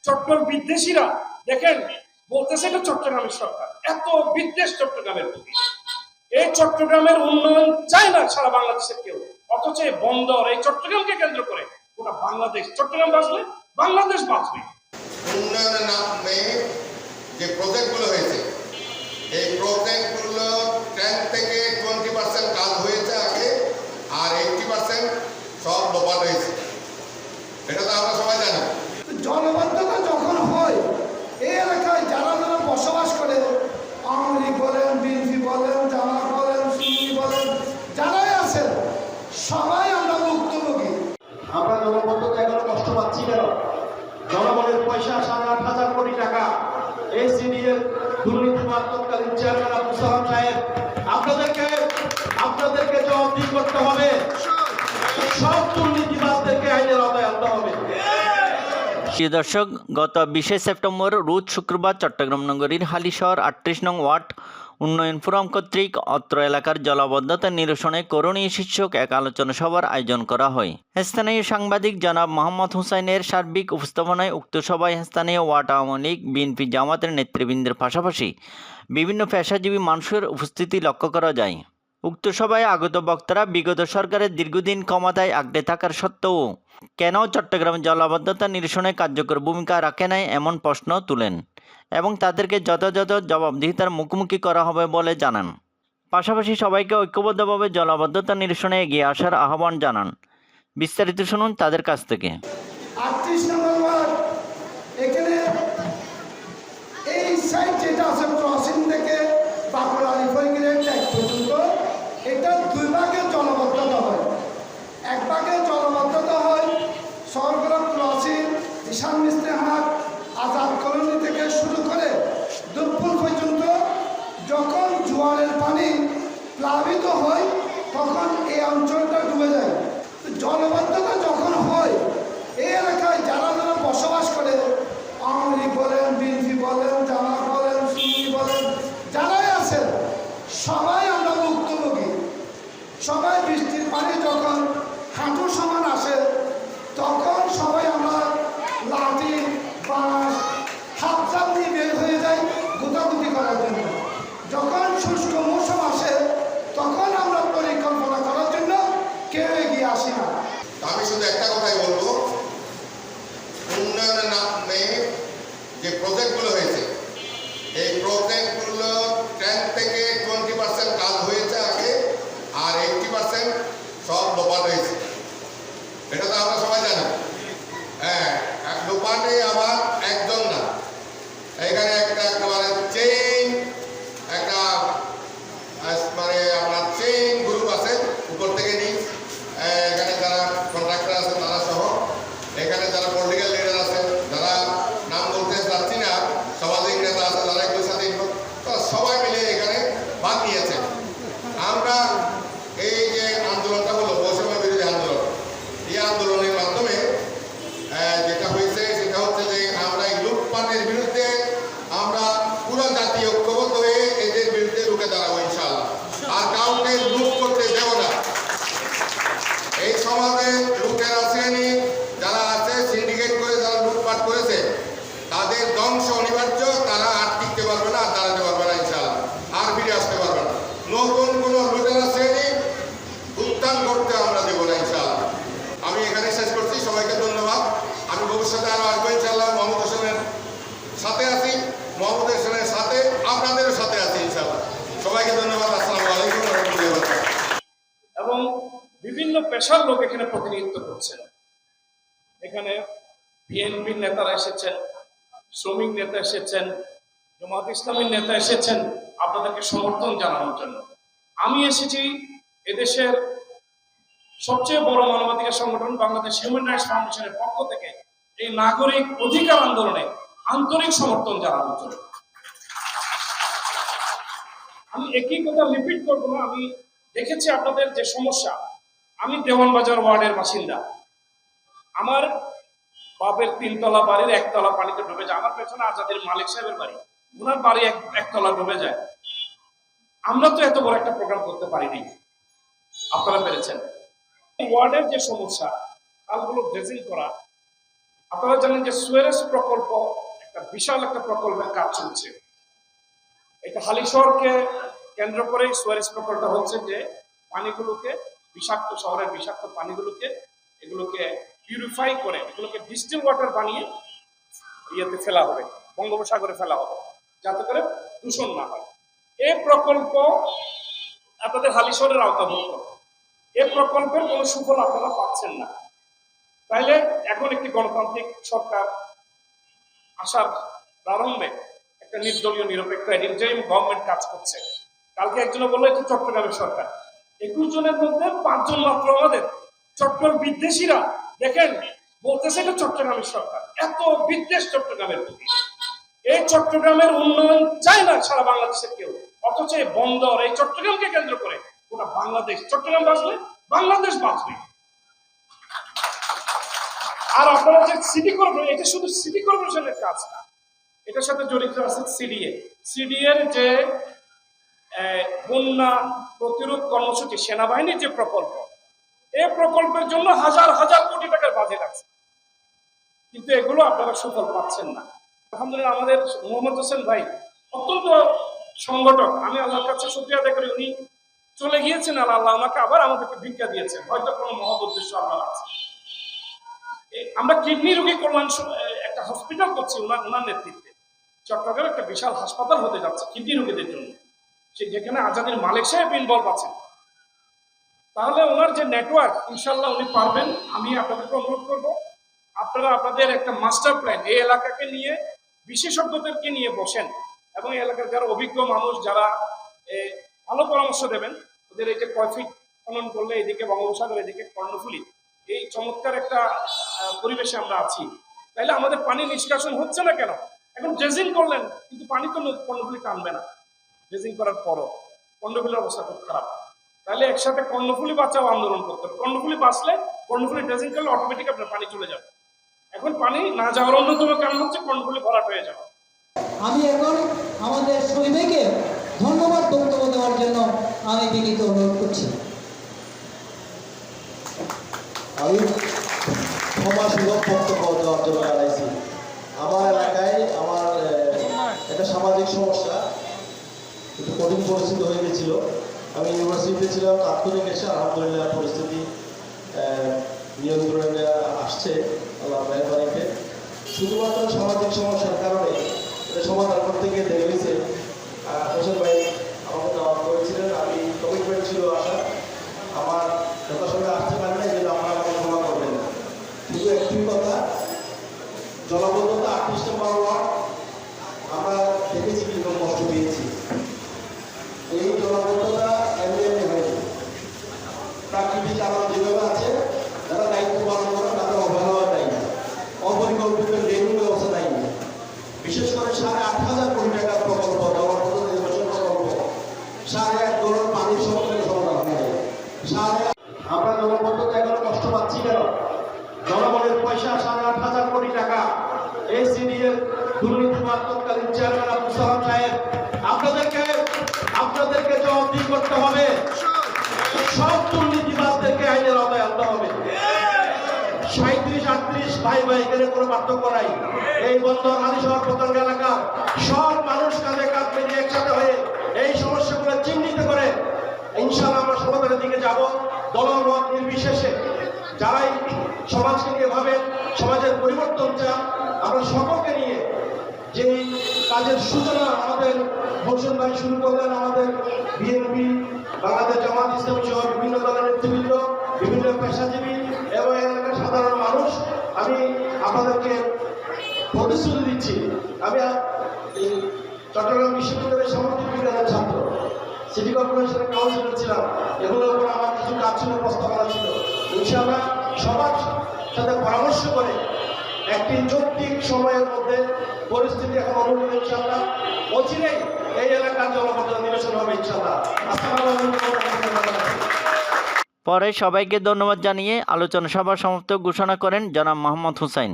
চট্টগ্রাম বিদ্বেষীরা দেখেন বলতেছে এটা চট্টগ্রামের সরকার, এত বিদ্বেষ চট্টগ্রামের প্রতি। এই চট্টগ্রামের উন্নয়ন চায় না সারা বাংলাদেশের কেউ, অথচ এই বন্দর এই চট্টগ্রামকে কেন্দ্র করে গোটা বাংলাদেশ, চট্টগ্রাম বাঁচলে বাংলাদেশ বাঁচবে। উন্নয়নের নামে যে প্রজেক্টগুলো হয়েছে, এই প্রজেক্টগুলো 10 থেকে 20% কাজ হয়েছে আগে, আর 80% সব লোপাট হয়েছে। এটা তো আমরা সবাই জানি। জনবদ্ধতা যখন হয় এই এলাকায় যারা যারা বসবাস করে, আওয়ামী লীগ বলেন, বিএনপি বলেন, জামাত বলেন, সুন্নি বলেন, যারাই আছেন সবাই আমরা ভুক্তভোগী। আমরা জনবদ্ধতা এগুলো কষ্ট পাচ্ছি কেন? জনগণের পয়সা 7,500 কোটি টাকা এসিডিএর দুর্নীতিবাদ তৎকালীন চেয়ারম্যান আব্দুল সালাম সাহেব, আপনাদেরকে জবাবদিহি করতে হবে। সব দুর্নীতিবাদদেরকে আইনের আওতায় আনতে হবে। প্রিয় দর্শক, গত 20 সেপ্টেম্বর রোজ শুক্রবার চট্টগ্রাম নগরীর হালিশহর 38 নং ওয়ার্ড উন্নয়ন ফোরাম কর্তৃক অত্র এলাকার জলাবদ্ধতা নিরসনে করণীয় শীর্ষক এক আলোচনা সভার আয়োজন করা হয়। স্থানীয় সাংবাদিক জনাব মোহাম্মদ হুসাইনের সার্বিক উপস্থাপনায় উক্ত সভায় স্থানীয় ওয়ার্ড আওয়ামী লীগ, বিএনপি, জামাতের নেতৃবৃন্দের পাশাপাশি বিভিন্ন পেশাজীবী মানুষের উপস্থিতি লক্ষ্য করা যায়। উক্ত সভায় আগত বক্তারা বিগত সরকারের দীর্ঘদিন ক্ষমতায় আঁকড়ে থাকার সত্ত্বেও কেন চট্টগ্রামে জলাবদ্ধতা নিরসনে কার্যকর ভূমিকা রাখে নাই এমন প্রশ্ন তুলেন এবং তাদেরকে যথাযথ জবাবদিহিতার মুখোমুখি করা হবে বলে জানান। পাশাপাশি সবাইকে ঐক্যবদ্ধভাবে জলাবদ্ধতা নিরসনে এগিয়ে আসার আহ্বান জানান। বিস্তারিত শুনুন তাদের কাছ থেকে। 38 নম্বর ওয়ার্ড, এখানে এই সাইড যেটা আছে ক্রসিং থেকে বাঁকুড়া আলিফাইগিরের ট্যাগ পর্যন্ত, এটা দুই ভাগে জলবদ্ধতা হয়। এক ভাগে জলবদ্ধতা হয় সরগরম ক্রসিং, ঈশান মিস্ত্রি হাট, আজাদ কলোনি থেকে শুরু করে দুপুর পর্যন্ত। যখন জোয়ারের পানি প্লাবিত হয় তখন এই অঞ্চলটা ডুবে যায়। জলবদ্ধতা যখন হয় এই এলাকায় যারা যারা বসবাস করে, আওয়ামী লীগ বলেন, বিএনপি বলেন, জামাত বলেন, সুন্নি বলেন, যারাই আছেন সবাই আমরা ভুক্তভোগী। সবাই বৃষ্টির পানি যখন হাঁটু সমান আসে তখন সবাই আমরা লাঠি, বাঁশ, হাত নিয়ে বের হয়ে যাই গোতাগুতি করার জন্য। যখন শুষ্ক মৌসুম আসে তখন আমরা পরিকল্পনা করার জন্য কেউ এগিয়ে আসি না। আমি শুধু একটা কথাই বলবো, উন্নয়নের নামে যে প্রজেক্টগুলো হয়েছে, এই প্রজেক্টগুলো 10 থেকে 20% কাজ হয়েছে আগে, আর 80% সব লোপাট হয়েছে। এটা তো আমরা সবাই জানি। হ্যাঁ, লোপাটে আবার একজন না, এখানে একটা একেবারে চেইন, একটা মানে আপনার চেইন গ্রুপ আছে উপর থেকে নিচ। এখানে যারা কন্ট্রাক্টর আছে তারা সহ, এখানে যারা পলিটিক্যাল লিডার আছে, যারা নাম বলতে চাচ্ছি না, সামাজিক নেতা আছে, যারা একটু সাথে সবাই মিলে এখানে ভাগ নিয়েছে। আমরা এই যে আন্দোলনটা হলো বৈষম্য বিরোধী আন্দোলন, এই আন্দোলনের মাধ্যমে যেটা হয়েছে সেটা হচ্ছে যে আমরা এই লুটপাটের বিরুদ্ধে আমরা পুরো জাতি ঐক্যবদ্ধ হয়ে এদের বিরুদ্ধে রুখে দাঁড়াবো ইনশাআল্লাহ। আর কাউকে লুট করতে দেব না। এই সমাজে লোকেরা শ্রেণী যারা আছে, সিন্ডিকেট করে যারা লুটপাট করেছে, তাদের ধ্বংস অনিবার্য। তারা আর টিকতে পারবে না, আর দাঁড়াতে পারবে না ইনশাআল্লাহ, আর ফিরে আসতে পারবে না। নতুন কোন লুটেরা শ্রেণী উত্থান করতে আমরা দেবো না ইনশাআল্লাহ। আমি এখানে শেষ করছি, সবাইকে ধন্যবাদ। আমি ভবিষ্যতে আরো আসবো ইনশাআল্লাহ। মোহাম্মদ হোসেনের সাথে আছি, মোহাম্মদ হোসেনের সাথে আপনাদেরও সাথে আছি ইনশাআল্লাহ। সবাইকে ধন্যবাদ। আসসালামু আলাইকুম ওয়া রাহমাতুল্লাহি ওয়া বারাকাতুহু। এবং বিভিন্ন পেশার লোক এখানে প্রতিনিধিত্ব করছেন। এখানে বিএনপির নেতারা এসেছেন, শ্রমিক নেতা এসেছেন, জামাত ইসলামের নেতা এসেছেন আপনাদেরকে সমর্থন জানানোর জন্য। আমি এসেছি এদেশের সবচেয়ে বড় মানবাধিকার সংগঠন বাংলাদেশ হিউম্যান রাইটস ফাউন্ডেশনের পক্ষ থেকে এই নাগরিক অধিকার আন্দোলনে আন্তরিক সমর্থন জানানোর জন্য। আমি একই কথা রিপিট করবো না। আমি দেখেছি আপনাদের যে সমস্যা। আমি দেওয়ানবাজার ওয়ার্ডের বাসিন্দা। আমার বাপের 3 তলা বাড়ির 1 তলা পানিতে ডুবে যায়। আমার পেছনে আজাদের মালিক সাহেবের বাড়ি, ওনার বাড়ি 1 তলা ডুবে যায়। আমরা তো এত বড় একটা প্রোগ্রাম করতে পারিনি, আপনারা পেরেছেন। ওয়ার্ডের যে সমস্যা, খালগুলো ড্রেজিং করা, আপনারা জানেন যে সুয়েরেজ প্রকল্প একটা বিশাল একটা প্রকল্পের কাজ চলছে। এটা হালিশহরকে কেন্দ্র করে সুয়েরেজ প্রকল্পটা হচ্ছে, যে পানিগুলোকে বিষাক্ত, শহরের বিষাক্ত পানিগুলোকে এগুলোকে পিউরিফাই করে এগুলোকে ডিস্টিল ওয়াটার বানিয়ে ইয়েতে ফেলা হবে, বঙ্গোপসাগরে ফেলা হবে, যাতে করে দূষণ না হয়। এই প্রকল্প আপনাদের হালিশহরের আওতাভুক্ত। এই প্রকল্পের কোনো সুফল আপনারা পাচ্ছেন না। তাইলে এখন একটি গণতান্ত্রিক সরকার আসার প্রারম্ভে একটা নির্দলীয় নিরপেক্ষ ইন্টারিম গভর্নমেন্ট কাজ করছে। কালকে একজনে বললো এটি চট্টগ্রামের সরকার। 21 জনের মধ্যে 5 জন মাত্র আমাদের চট্টগ্রাম বিদ্বেষীরা দেখেন বলতেছে এটা চট্টগ্রামের সরকার। এত বিদ্বেষ চট্টগ্রামের প্রতি। এই চট্টগ্রামের উন্নয়ন চায় না সারা বাংলাদেশের কেউ, অথচ এই বন্দর এই চট্টগ্রামকে কেন্দ্র করে গোটা বাংলাদেশ, চট্টগ্রাম বাঁচলে বাংলাদেশ বাঁচবে। আর আপনারা যে সিটি কর্পোরেশন, এটা শুধু সিটি কর্পোরেশনের কাজ না, এটার সাথে জড়িত আছে সিডিএ এর যে বন্যা প্রতিরোধ কর্মসূচি, সেনাবাহিনীর যে প্রকল্প, এই প্রকল্পের জন্য হাজার হাজার কোটি টাকার বাজেট আছে, কিন্তু এগুলো আপনারা সুফল পাচ্ছেন না। আলহামদুলিল্লাহ আমাদের মোহাম্মদ হোসেন ভাই অত্যন্ত সংগঠক, আমি আল্লাহর কাছে শুকরিয়া আদায় করি। উনি চলে গিয়েছেন আর আল্লাহ ওনাকে আবার আমাদেরকে ভিক্ষা দিয়েছেন, হয়তো কোনো মহৎ উদ্দেশ্য আল্লাহর আছে। আমরা কিডনি রোগী কল্যাণ একটা হসপিটাল করছি ওনার নেতৃত্বে। চট্টগ্রামে একটা বিশাল হাসপাতাল হতে যাচ্ছে কিডনি রোগীদের জন্য, যেখানে আজাদের মালিক সাহেব ইনভলভ আছেন। তাহলে ওনার যে নেটওয়ার্ক, ইনশাল্লাহ উনি পারবেন। আমি আপনাদেরকে অনুরোধ করব, আপনারা আপনাদের একটা মাস্টার প্ল্যান এই এলাকাকে নিয়ে বিশেষজ্ঞদেরকে নিয়ে বসেন, এবং এই এলাকার যারা অভিজ্ঞ মানুষ, যারা ভালো পরামর্শ দেবেন, ওদের এই যে কয়ফিট খনন করলে এদিকে বঙ্গোপসাগর, এদিকে কর্ণফুলী, এই চমৎকার একটা পরিবেশে আমরা আছি। তাইলে আমাদের পানি নিষ্কাশন হচ্ছে না কেন? এখন ড্রেজিং করলেন, কিন্তু পানি তো কর্ণফুলী টানবে না। ড্রেজিং করার পরও কর্ণফুলীর অবস্থা খুব খারাপ। তাহলে একসাথে কর্ণফুলী বাঁচাও আন্দোলন করতে হবে। কর্ণফুলী বাঁচলে, কর্ণফুলী ড্রেজিং করলে অটোমেটিক আপনার পানি চলে যাবে। এখন পানি না যাওয়ার অন্যতম কারণ হচ্ছে কর্ণফুলী ভরাট হয়ে যাওয়া। আমি এখন আমাদের শহীদকে ধন্যবাদ বক্তব্য দেওয়ার জন্য আমি বিনীত অনুরোধ করছি। আমি ক্ষমা সুলভ বক্তব্য দেওয়ার জন্য জানাইছি। আমার এলাকায় আমার একটা সামাজিক সমস্যা, একটু কঠিন পরিস্থিতি হয়ে গেছিল। আমি ইউনিভার্সিটিতে ছিলাম, তাৎক্ষণিক এসে আলহামদুলিল্লাহ পরিস্থিতি নিয়ন্ত্রণে আসছে আল্লাহ মেহরবানিতে। শুধুমাত্র সামাজিক সমস্যার কারণে এটা সমাধান করতে গিয়ে দেখা গেছে হোসেন ভাই আমাকে দাওয়াত করেছিলেন, আমি কমিটমেন্ট ছিল আসা, আমার যথাসময়ে আসতে পারি না, যেটা আপনারা আমাকে ক্ষমা করবেন না। শুধু একটি কথা, জলাবদ্ধতা 38 নম্বর ওয়ার্ড আমরা দেখেছি কিরকম কষ্ট পেয়েছি। এই জলাবদ্ধতা এমনি এমনি হয়নি, প্রাকৃতিক কারণ যেভাবে আছে, যারা দায়িত্ব পালন করে তাদের অবহেলা নাই, অপরিকল্পিত ড্রেনিং ব্যবস্থা নাই। বিশেষ করে 8,500 কোটি টাকার প্রকল্প, জলাবদ্ধতা নির্বাচন প্রকল্প, 1.5 করোড় পানির সমস্যার সমাধান হয়। আমরা জলাবদ্ধতা এখনো কষ্ট পাচ্ছি কেন? জনগণের পয়সা 8,500 কোটি টাকা, এই সিডিএর দুর্নীতিবাদ তৎকালীন চেয়ারম্যান আব্দুল সালাম সাহেব, আপনাদেরকে জবাবদিহি করতে হবে। সব দুর্নীতিবাদদেরকে আইনের আওতায় আনতে হবে। 37-38 ভাই ভাই, এখানে কোনো পার্থক্য নাই। এই বন্দর হালিশহর প্রত্যন্ত এলাকা সব মানুষ কাঁধে কাঁধ মিলিয়ে একসাথে হয়ে এই সমস্যাগুলো চিহ্নিত করে ইনশাআল্লাহ আমরা সমাধানের দিকে যাব। দলমত নির্বিশেষে যারাই সমাজকে নিয়ে ভাবেন, সমাজের পরিবর্তন চান, আমরা সকলকে নিয়ে যে কাজের সূচনা আমাদের হোসেন ভাই শুরু করলেন, আমাদের বিএনপি, বাংলাদেশ জামাত ইসলামী সহ বিভিন্ন দলের নেতৃবৃন্দ, বিভিন্ন পেশাজীবী এবং এলাকার সাধারণ মানুষ, আমি আপনাদেরকে প্রতিশ্রুতি দিচ্ছি, আমি চট্টগ্রাম বিশ্ববিদ্যালয়ের সামাজিক বিজ্ঞানের ছাত্র, সিটি কর্পোরেশনের কাউন্সিলর ছিলাম, এগুলোর উপর আমার কিছু কাজ ছিল, প্রস্তাবনা ছিল। ইনশাআল্লাহ সবার সাথে পরামর্শ করে একটি যৌক্তিক সময়ের মধ্যে পরিস্থিতি এখন অনুকূল, ইনশাআল্লাহ অচিরেই এই এলাকার জলাবদ্ধতা নিরসন হবে ইনশাআল্লাহ। আসসালামু আলাইকুম। পরে সবাইকে ধন্যবাদ জানিয়ে আলোচনা সভা সমাপ্ত ঘোষণা করেন জনাব মোহাম্মদ হুসাইন।